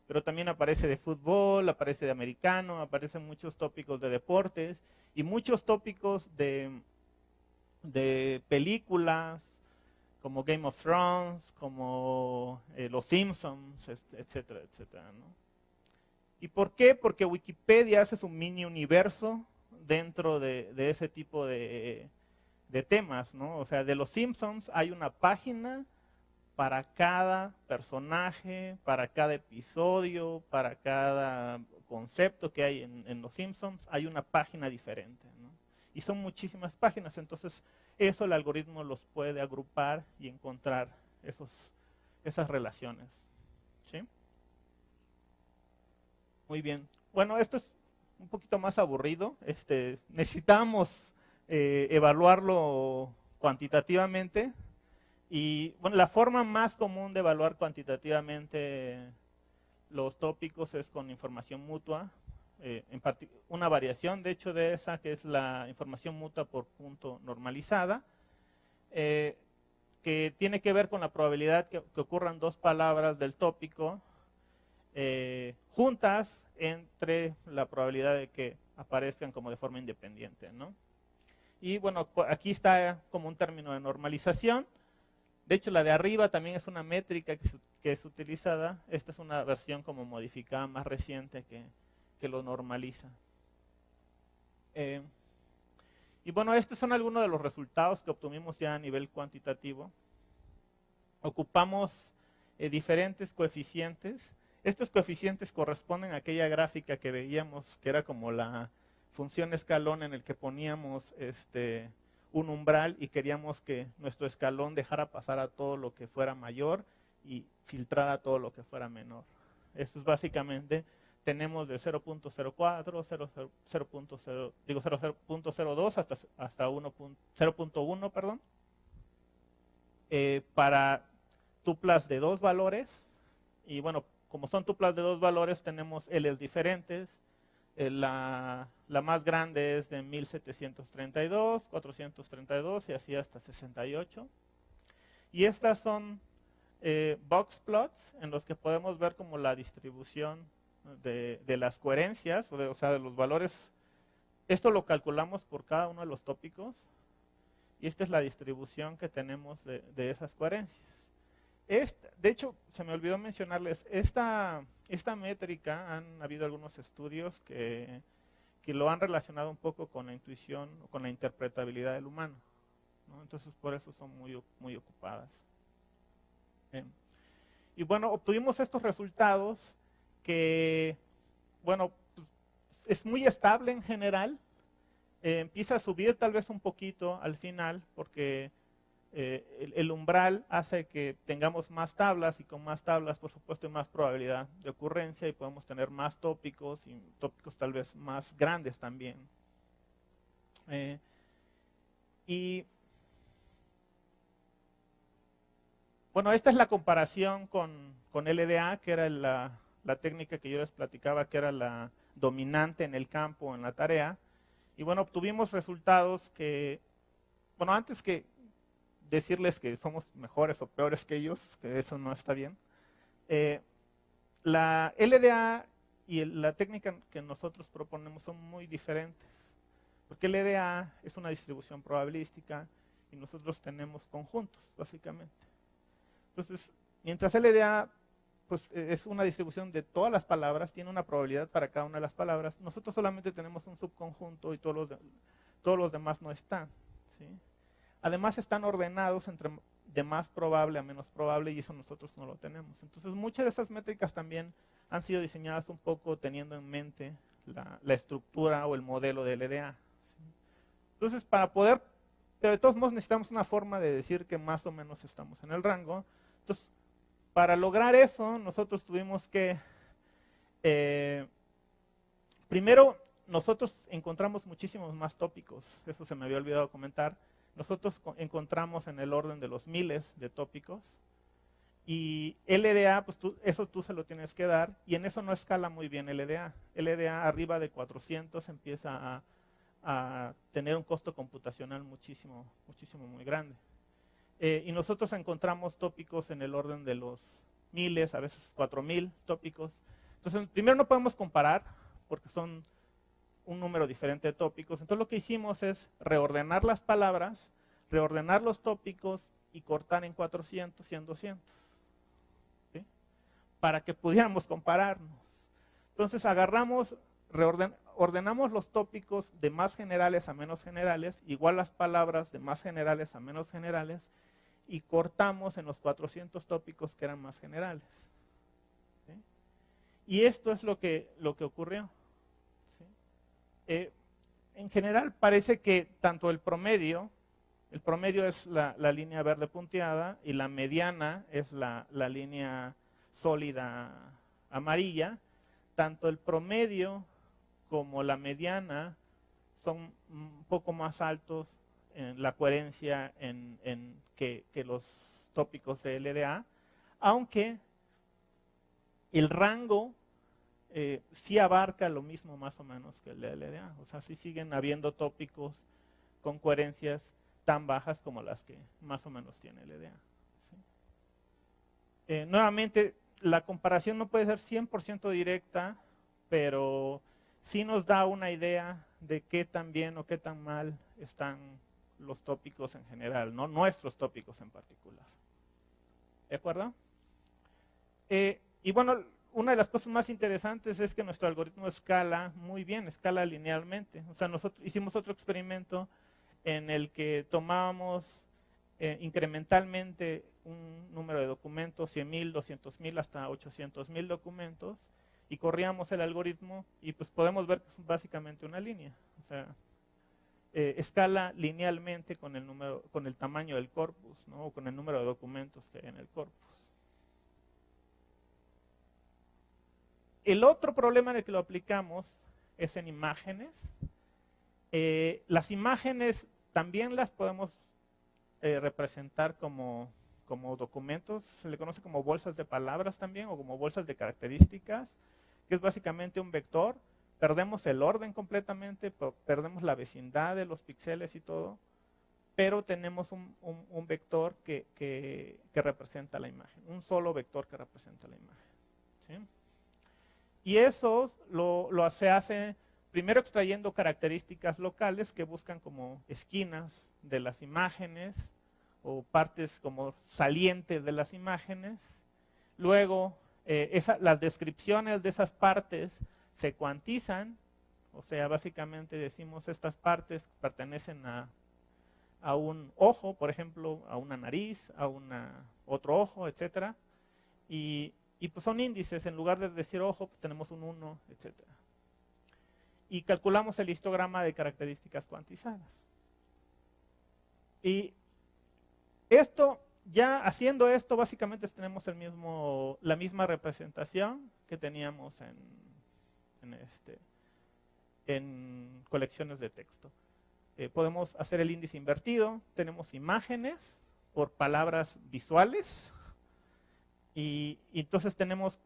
B: pero también aparece de fútbol, aparece de americano, aparecen muchos tópicos de deportes y muchos tópicos de películas, como Game of Thrones, como Los Simpsons, etcétera, etcétera, ¿no? ¿Y por qué? Porque Wikipedia hace un mini universo dentro de ese tipo de temas, ¿no? O sea, de Los Simpsons hay una página para cada personaje, para cada episodio, para cada concepto que hay en Los Simpsons, hay una página diferente, ¿no? Y son muchísimas páginas, entonces eso el algoritmo los puede agrupar y encontrar esas relaciones, ¿sí? Muy bien. Bueno, esto es un poquito más aburrido. Necesitamos evaluarlo cuantitativamente. Y bueno, la forma más común de evaluar cuantitativamente los tópicos es con información mutua. Una variación, de hecho, de esa, que es la información mutua por punto normalizada, que tiene que ver con la probabilidad que ocurran dos palabras del tópico juntas entre la probabilidad de que aparezcan como de forma independiente, ¿no? Y bueno, aquí está como un término de normalización. De hecho, la de arriba también es una métrica que es utilizada. Esta es una versión como modificada más reciente que lo normaliza. Y bueno, estos son algunos de los resultados que obtuvimos ya a nivel cuantitativo. Ocupamos diferentes coeficientes. Estos coeficientes corresponden a aquella gráfica que veíamos, que era como la función escalón en el que poníamos un umbral y queríamos que nuestro escalón dejara pasar a todo lo que fuera mayor y filtrara todo lo que fuera menor. Esto es básicamente, tenemos de 0.04, 0.02 hasta 0.1, perdón, para tuplas de dos valores. Y bueno, como son tuplas de dos valores, tenemos L's diferentes. La más grande es de 1732, 432 y así hasta 68. Y estas son box plots en los que podemos ver como la distribución de las coherencias, o sea, de los valores. Esto lo calculamos por cada uno de los tópicos y esta es la distribución que tenemos de esas coherencias. De hecho, se me olvidó mencionarles, esta métrica, han habido algunos estudios que lo han relacionado un poco con la intuición o con la interpretabilidad del humano, ¿no? Entonces, por eso son muy ocupadas. Y bueno, obtuvimos estos resultados que, bueno, pues, es muy estable en general. Empieza a subir tal vez un poquito al final porque el umbral hace que tengamos más tablas, y con más tablas, por supuesto, hay más probabilidad de ocurrencia y podemos tener más tópicos, y tópicos tal vez más grandes también. Y bueno, esta es la comparación con LDA, que era la técnica que yo les platicaba, que era la dominante en el campo, en la tarea. Y bueno, obtuvimos resultados que, bueno, antes que decirles que somos mejores o peores que ellos, que eso no está bien, la LDA y la técnica que nosotros proponemos son muy diferentes, porque LDA es una distribución probabilística y nosotros tenemos conjuntos, básicamente. Entonces, mientras LDA pues, es una distribución de todas las palabras, tiene una probabilidad para cada una de las palabras, nosotros solamente tenemos un subconjunto y todos los demás no están, ¿sí? Además están ordenados de más probable a menos probable, y eso nosotros no lo tenemos. Entonces muchas de esas métricas también han sido diseñadas un poco teniendo en mente la estructura o el modelo de LDA, ¿sí? Entonces pero de todos modos necesitamos una forma de decir que más o menos estamos en el rango. Entonces, para lograr eso, nosotros tuvimos que, primero, nosotros encontramos muchísimos más tópicos, eso se me había olvidado comentar. Nosotros encontramos en el orden de los miles de tópicos, y LDA, pues eso tú se lo tienes que dar, y en eso no escala muy bien LDA. LDA arriba de 400 empieza a tener un costo computacional muchísimo, muchísimo muy grande. Y nosotros encontramos tópicos en el orden de los miles, a veces 4000 tópicos. Entonces, primero no podemos comparar, porque son un número diferente de tópicos. Entonces lo que hicimos es reordenar las palabras, reordenar los tópicos y cortar en 400 y en 200, ¿sí? Para que pudiéramos compararnos. Entonces ordenamos los tópicos de más generales a menos generales, igual las palabras de más generales a menos generales, y cortamos en los 400 tópicos que eran más generales, ¿sí? Y esto es lo que ocurrió. En general parece que tanto el promedio es la línea verde punteada, y la mediana es la línea sólida amarilla. Tanto el promedio como la mediana son un poco más altos en la coherencia que los tópicos de LDA, aunque el rango sí abarca lo mismo más o menos que el de LDA. O sea, sí siguen habiendo tópicos con coherencias tan bajas como las que más o menos tiene LDA, ¿sí? Nuevamente, la comparación no puede ser 100% directa, pero sí nos da una idea de qué tan bien o qué tan mal están los tópicos en general, no nuestros tópicos en particular. ¿De acuerdo? Y bueno, una de las cosas más interesantes es que nuestro algoritmo escala muy bien, escala linealmente. O sea, nosotros hicimos otro experimento en el que tomábamos incrementalmente un número de documentos, 100,000, 200,000, hasta 800,000 documentos, y corríamos el algoritmo, y pues podemos ver que es básicamente una línea. O sea, escala linealmente con el tamaño del corpus, ¿no? O con el número de documentos que hay en el corpus. El otro problema en el que lo aplicamos es en imágenes. Las imágenes también las podemos representar como documentos. Se le conoce como bolsas de palabras también, o como bolsas de características, que es básicamente un vector. Perdemos el orden completamente, perdemos la vecindad de los píxeles y todo, pero tenemos un vector que representa la imagen, un solo vector que representa la imagen, ¿sí? Y eso se hace primero extrayendo características locales que buscan como esquinas de las imágenes o partes como salientes de las imágenes. Luego, las descripciones de esas partes se cuantizan, o sea, básicamente decimos estas partes pertenecen a un ojo, por ejemplo, a una nariz, a otro ojo, etcétera, y pues son índices. En lugar de decir ojo, pues tenemos un 1, etcétera. Y calculamos el histograma de características cuantizadas. Y Ya haciendo esto, básicamente tenemos la misma representación que teníamos en colecciones de texto. Podemos hacer el índice invertido, tenemos imágenes por palabras visuales, y entonces tenemos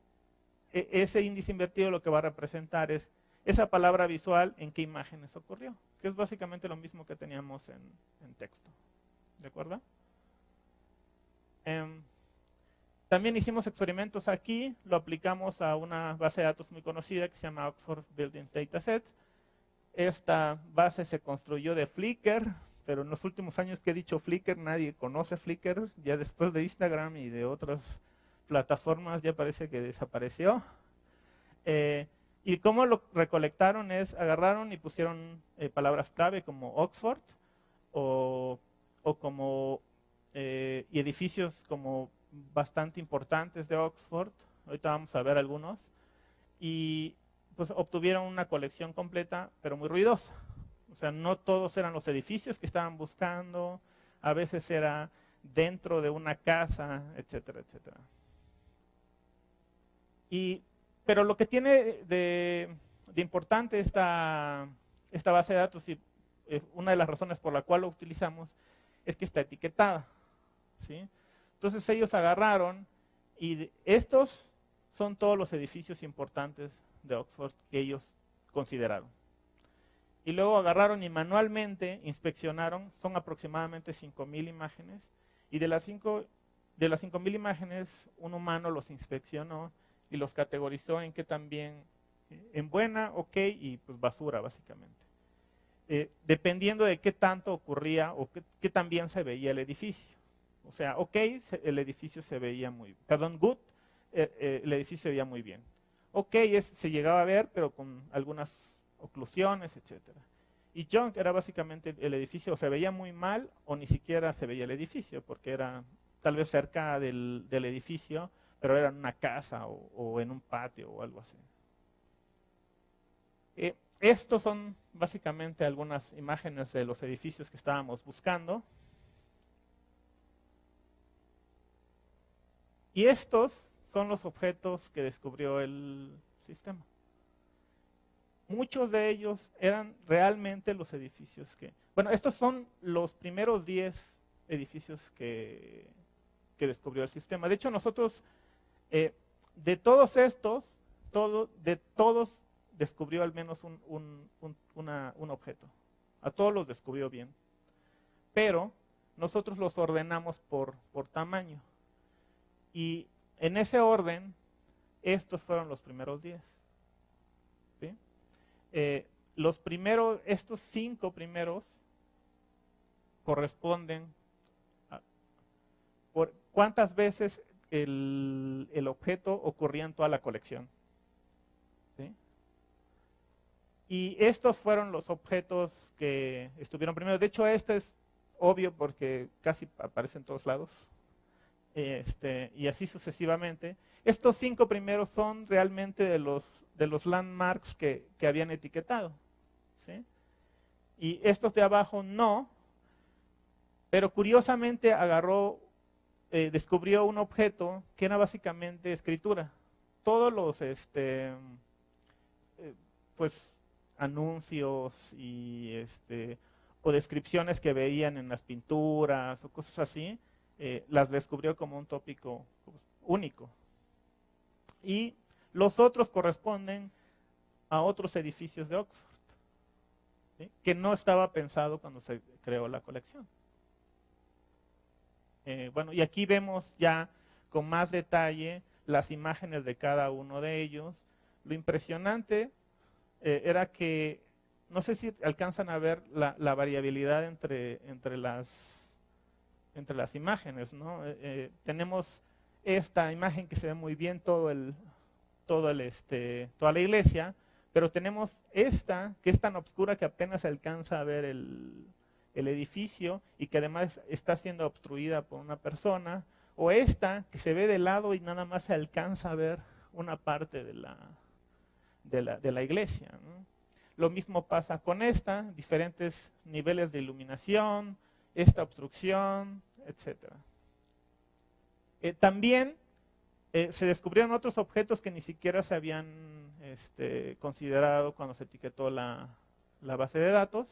B: ese índice invertido. Lo que va a representar es esa palabra visual en qué imágenes ocurrió, que es básicamente lo mismo que teníamos en texto. ¿De acuerdo? También hicimos experimentos aquí, lo aplicamos a una base de datos muy conocida que se llama Oxford Buildings Datasets. Esta base se construyó de Flickr, pero en los últimos años que he dicho Flickr, nadie conoce Flickr. Ya después de Instagram y de otras plataformas ya parece que desapareció. Y cómo lo recolectaron es, agarraron y pusieron palabras clave como Oxford y edificios como bastante importantes de Oxford. Ahorita vamos a ver algunos. Y pues obtuvieron una colección completa, pero muy ruidosa. O sea, no todos eran los edificios que estaban buscando, a veces era dentro de una casa, etcétera, etcétera. Pero lo que tiene de importante esta base de datos, y una de las razones por la cual lo utilizamos, es que está etiquetada, ¿sí? Entonces ellos agarraron y estos son todos los edificios importantes de Oxford que ellos consideraron. Y luego agarraron y manualmente inspeccionaron, son aproximadamente 5,000 imágenes, y de las 5,000 imágenes, un humano los inspeccionó y los categorizó en qué también, en buena, ok, y pues basura básicamente. Dependiendo de qué tanto ocurría o qué tan bien se veía el edificio. O sea, ok, el edificio se veía good, el edificio se veía muy bien. Ok, se llegaba a ver, pero con algunas oclusiones, etcétera. Y junk era básicamente el edificio, o se veía muy mal o ni siquiera se veía el edificio, porque era tal vez cerca del edificio, pero era en una casa o en un patio o algo así. Estos son básicamente algunas imágenes de los edificios que estábamos buscando. Y estos son los objetos que descubrió el sistema. Muchos de ellos eran realmente los edificios bueno, estos son los primeros 10 edificios que descubrió el sistema. De hecho, nosotros, de todos estos, de todos descubrió al menos un objeto. A todos los descubrió bien. Pero nosotros los ordenamos por tamaño. Y en ese orden, estos fueron los primeros 10. ¿Sí? Estos 5 primeros corresponden a por cuántas veces el objeto ocurría en toda la colección. ¿Sí? Y estos fueron los objetos que estuvieron primero. De hecho, este es obvio porque casi aparece en todos lados. Y así sucesivamente. Estos 5 primeros son realmente de los landmarks que habían etiquetado, ¿sí? Y estos de abajo no, pero curiosamente descubrió un objeto que era básicamente escritura. Todos los pues anuncios y o descripciones que veían en las pinturas o cosas así, las descubrió como un tópico único. Y los otros corresponden a otros edificios de Oxford, ¿sí? Que no estaba pensado cuando se creó la colección. Bueno, y aquí vemos ya con más detalle las imágenes de cada uno de ellos. Lo impresionante era que, no sé si alcanzan a ver la variabilidad entre las imágenes, ¿no? Tenemos esta imagen que se ve muy bien toda la iglesia, pero tenemos esta que es tan oscura que apenas se alcanza a ver el edificio y que además está siendo obstruida por una persona, o esta que se ve de lado y nada más se alcanza a ver una parte de la iglesia, ¿no? Lo mismo pasa con esta, diferentes niveles de iluminación, esta obstrucción, etc. También se descubrieron otros objetos que ni siquiera se habían considerado cuando se etiquetó la base de datos.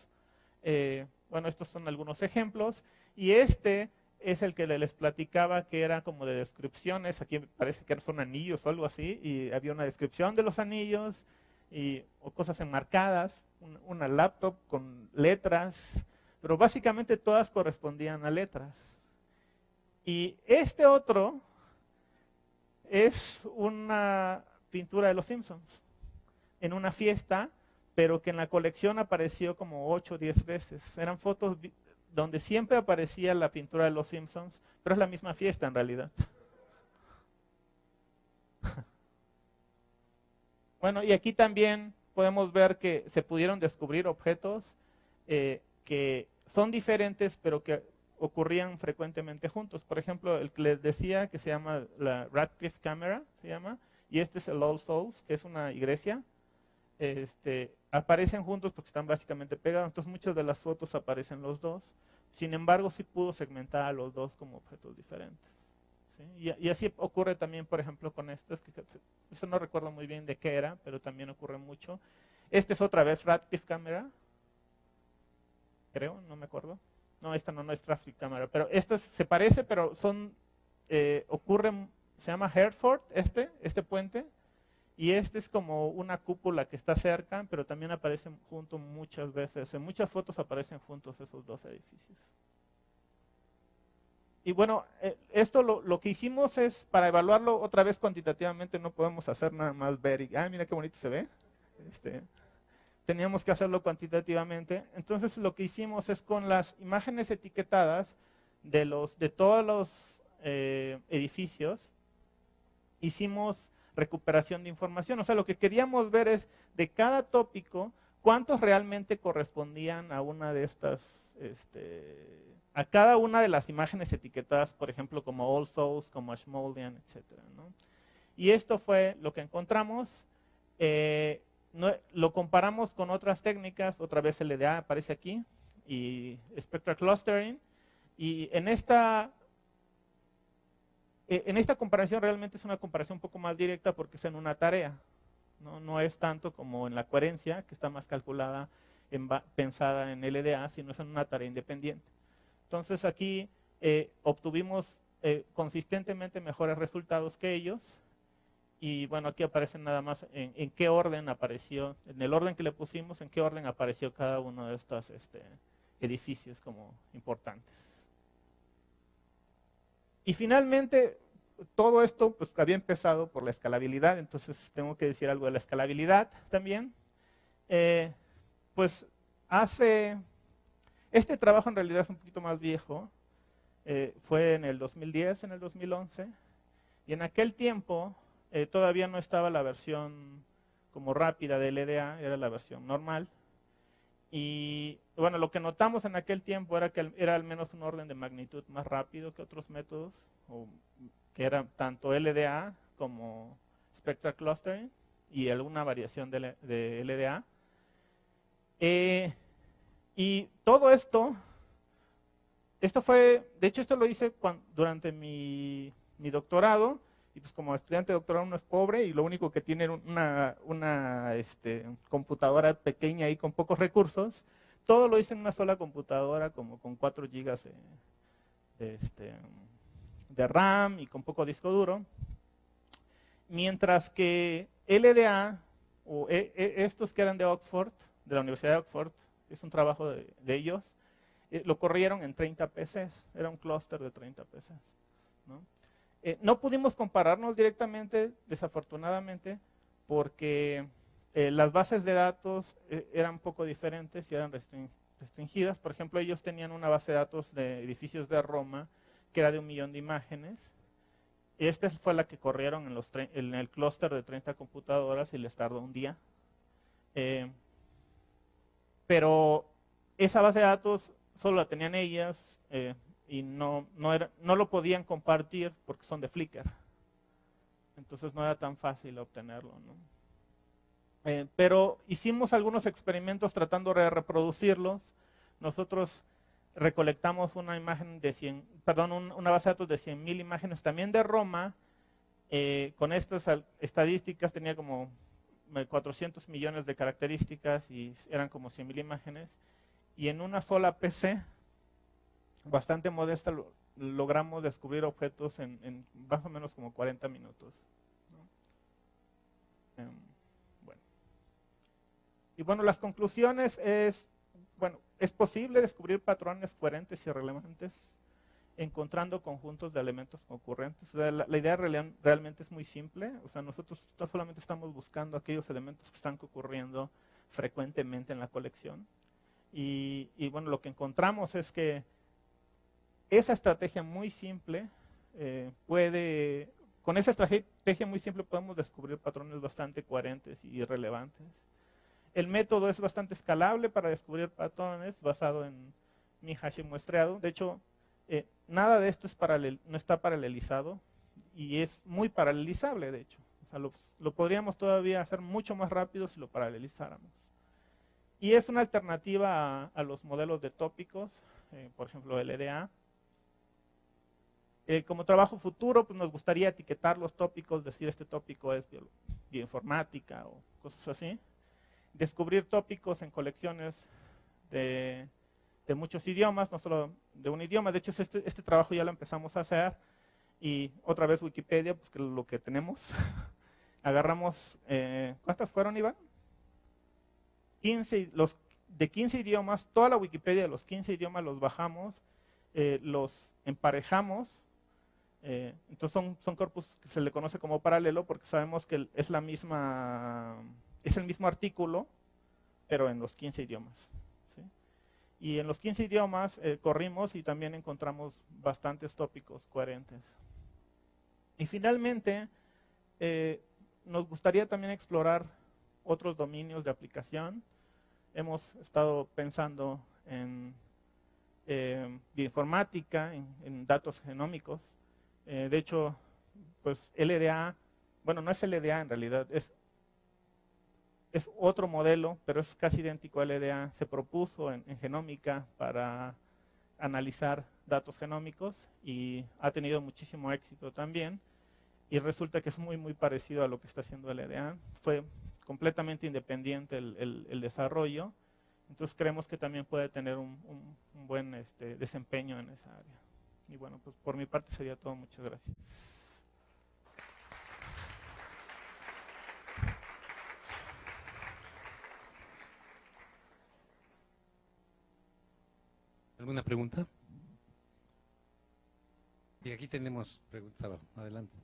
B: Bueno, estos son algunos ejemplos. Y este es el que les platicaba que era como de descripciones. Aquí parece que son anillos o algo así. Y había una descripción de los anillos o cosas enmarcadas. Una laptop con letras. Pero básicamente todas correspondían a letras. Y este otro es una pintura de los Simpsons en una fiesta, pero que en la colección apareció como 8 o 10 veces. Eran fotos donde siempre aparecía la pintura de los Simpsons, pero es la misma fiesta en realidad. Bueno, y aquí también podemos ver que se pudieron descubrir objetos que son diferentes, pero que ocurrían frecuentemente juntos. Por ejemplo, el que les decía que se llama la Radcliffe Camera, se llama, y este es el All Souls, que es una iglesia. Aparecen juntos porque están básicamente pegados, entonces muchas de las fotos aparecen los dos. Sin embargo, sí pudo segmentar a los dos como objetos diferentes. ¿Sí? Y así ocurre también, por ejemplo, con estos, que eso no recuerdo muy bien de qué era, pero también ocurre mucho. Este es otra vez Radcliffe Camera, creo, no me acuerdo. No, esta no es Radcliffe Camera, pero esta se parece, pero ocurren, se llama Hereford, este puente, y este es como una cúpula que está cerca, pero también aparecen juntos muchas veces. En muchas fotos aparecen juntos esos dos edificios. Y bueno, esto lo que hicimos es, para evaluarlo otra vez cuantitativamente, no podemos hacer nada más ver y, mira qué bonito se ve. Teníamos que hacerlo cuantitativamente. Entonces lo que hicimos es con las imágenes etiquetadas de todos los edificios, hicimos recuperación de información. O sea, lo que queríamos ver es de cada tópico, cuántos realmente correspondían a una de estas, a cada una de las imágenes etiquetadas, por ejemplo, como All Souls, como Ashmolean, etc. ¿no? Y esto fue lo que encontramos. Lo comparamos con otras técnicas, otra vez LDA aparece aquí, y Spectral Clustering, y en esta comparación realmente es una comparación un poco más directa porque es en una tarea, no es tanto como en la coherencia, que está más calculada, pensada en LDA, sino es en una tarea independiente. Entonces aquí obtuvimos consistentemente mejores resultados que ellos. Y bueno, aquí aparecen nada más en qué orden apareció, en el orden que le pusimos, en qué orden apareció cada uno de estos edificios como importantes. Y finalmente, todo esto pues había empezado por la escalabilidad, entonces tengo que decir algo de la escalabilidad también. Pues este trabajo en realidad es un poquito más viejo, fue en el 2010, en el 2011, y en aquel tiempo todavía no estaba la versión como rápida de LDA, era la versión normal. Y bueno, lo que notamos en aquel tiempo era que era al menos un orden de magnitud más rápido que otros métodos, que eran tanto LDA como Spectral Clustering y alguna variación de LDA. Y todo esto fue, de hecho esto lo hice durante mi doctorado. Y pues como estudiante de doctorado uno es pobre y lo único que tiene una computadora pequeña y con pocos recursos. Todo lo hice en una sola computadora, como con 4 GB de RAM y con poco disco duro. Mientras que LDA, o estos que eran de Oxford, de la Universidad de Oxford, es un trabajo de ellos, lo corrieron en 30 PCs, era un clúster de 30 PCs, ¿no? No pudimos compararnos directamente, desafortunadamente, porque las bases de datos eran un poco diferentes y eran restringidas. Por ejemplo, ellos tenían una base de datos de edificios de Roma que era de 1 millón de imágenes. Esta fue la que corrieron en el clúster de 30 computadoras y les tardó un día. Pero esa base de datos solo la tenían ellas. Y no lo podían compartir porque son de Flickr. Entonces no era tan fácil obtenerlo, ¿no? Pero hicimos algunos experimentos tratando de reproducirlos. Nosotros recolectamos una imagen de 100, perdón, una base de datos de 100,000 imágenes también de Roma. Con estas estadísticas tenía como 400 millones de características y eran como 100,000 imágenes. Y en una sola PC, bastante modesta, logramos descubrir objetos en más o menos como 40 minutos. ¿No? Bueno. Y bueno, las conclusiones es, bueno, es posible descubrir patrones coherentes y relevantes encontrando conjuntos de elementos concurrentes. O sea, la idea realmente es muy simple. O sea, nosotros solamente estamos buscando aquellos elementos que están concurriendo frecuentemente en la colección. Y bueno, lo que encontramos es que esa estrategia muy simple con esa estrategia muy simple podemos descubrir patrones bastante coherentes y relevantes. El método es bastante escalable para descubrir patrones basado en mi hash muestreado. De hecho, nada de esto no está paralelizado y es muy paralelizable, de hecho. O sea, lo podríamos todavía hacer mucho más rápido si lo paralelizáramos. Y es una alternativa a los modelos de tópicos, por ejemplo, LDA. Como trabajo futuro, pues nos gustaría etiquetar los tópicos, decir este tópico es bioinformática o cosas así. Descubrir tópicos en colecciones de muchos idiomas, no solo de un idioma. De hecho, este trabajo ya lo empezamos a hacer. Y otra vez Wikipedia, pues que lo que tenemos. Agarramos, ¿cuántas fueron, Iván? 15, de 15 idiomas, toda la Wikipedia de los 15 idiomas los bajamos, los emparejamos. Entonces son corpus que se le conoce como paralelo porque sabemos que es el mismo artículo, pero en los 15 idiomas. ¿Sí? Y en los 15 idiomas corrimos y también encontramos bastantes tópicos coherentes. Y finalmente, nos gustaría también explorar otros dominios de aplicación. Hemos estado pensando en bioinformática, en datos genómicos. De hecho, pues LDA, bueno, no es LDA en realidad, es otro modelo, pero es casi idéntico a LDA. Se propuso en genómica para analizar datos genómicos y ha tenido muchísimo éxito también. Y resulta que es muy, muy parecido a lo que está haciendo LDA. Fue completamente independiente el desarrollo. Entonces creemos que también puede tener un buen desempeño en esa área. Y bueno, pues por mi parte sería todo. Muchas gracias.
A: ¿Alguna pregunta? Y aquí tenemos preguntas abajo. Adelante.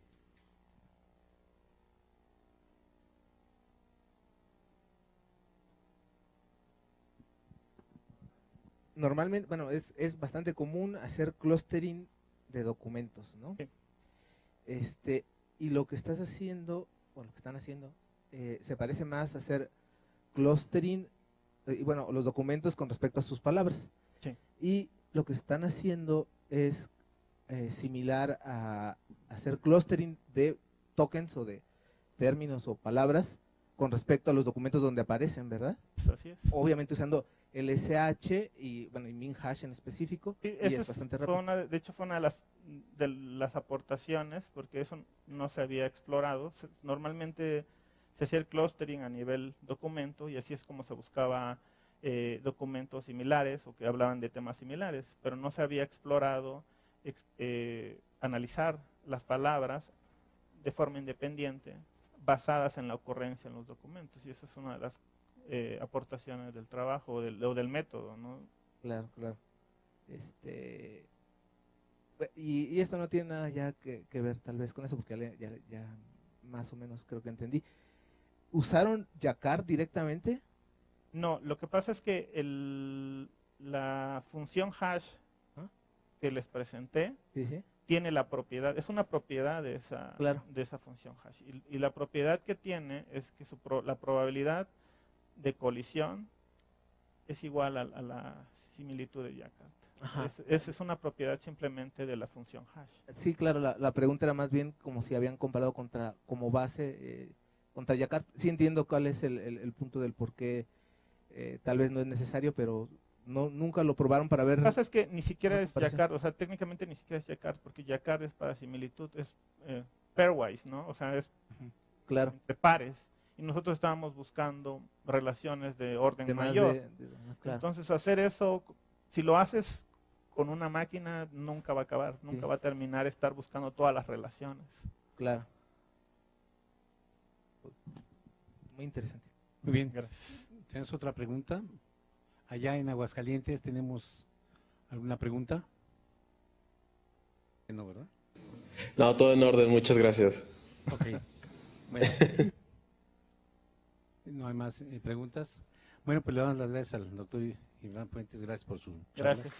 C: Normalmente, bueno, es bastante común hacer clustering de documentos, ¿no?
B: Sí.
C: Y lo que estás haciendo, o lo que están haciendo, se parece más a hacer clustering, y bueno, los documentos con respecto a sus palabras.
B: Sí.
C: Y lo que están haciendo es similar a hacer clustering de tokens o de términos o palabras con respecto a los documentos donde aparecen, ¿verdad?
B: Así es.
C: Obviamente usando el SH y bueno, y min hash en específico,
B: Sí,
C: y es bastante rápido.
B: de hecho fue una de las aportaciones, porque eso no se había explorado. Normalmente se hacía el clustering a nivel documento y así es como se buscaba documentos similares o que hablaban de temas similares, pero no se había explorado analizar las palabras de forma independiente basadas en la ocurrencia en los documentos, y esa es una de las aportaciones del trabajo o del método, ¿no?
C: Claro, claro. Y esto no tiene nada ya que ver tal vez con eso, porque ya más o menos creo que entendí. ¿Usaron Jacquard directamente?
B: No, lo que pasa es que la función hash que les presenté
C: Sí.
B: tiene la propiedad, es una propiedad de
C: Claro.
B: esa función hash. Y la propiedad que tiene es que la probabilidad de colisión es igual a la similitud de Jacquard. Esa es una propiedad simplemente de la función hash.
C: Sí, claro, la pregunta era más bien como si habían comparado como base contra Jacquard. Sí entiendo cuál es el punto del por qué tal vez no es necesario, pero no, nunca lo probaron para ver.
B: Lo que pasa es que ni siquiera
C: ¿No te
B: es
C: parece?
B: Jacquard, o sea, técnicamente ni siquiera es Jacquard, porque Jacquard es para similitud, es pairwise, ¿no? O sea, es
C: Claro.
B: entre pares. Y nosotros estábamos buscando relaciones de orden
C: Temas
B: mayor.
C: claro.
B: Entonces, hacer eso, si lo haces con una máquina, nunca va a acabar, nunca
C: Sí.
B: va a terminar estar buscando todas las relaciones.
C: Claro. Muy interesante.
A: Muy bien.
B: Gracias.
A: ¿Tenemos otra pregunta? Allá en Aguascalientes tenemos alguna pregunta. No, ¿verdad?
D: No, todo en orden, muchas gracias.
A: Ok. Bueno. No hay más preguntas. Bueno, pues le damos las gracias al doctor Iván Puentes. Gracias por su charla.
B: Gracias.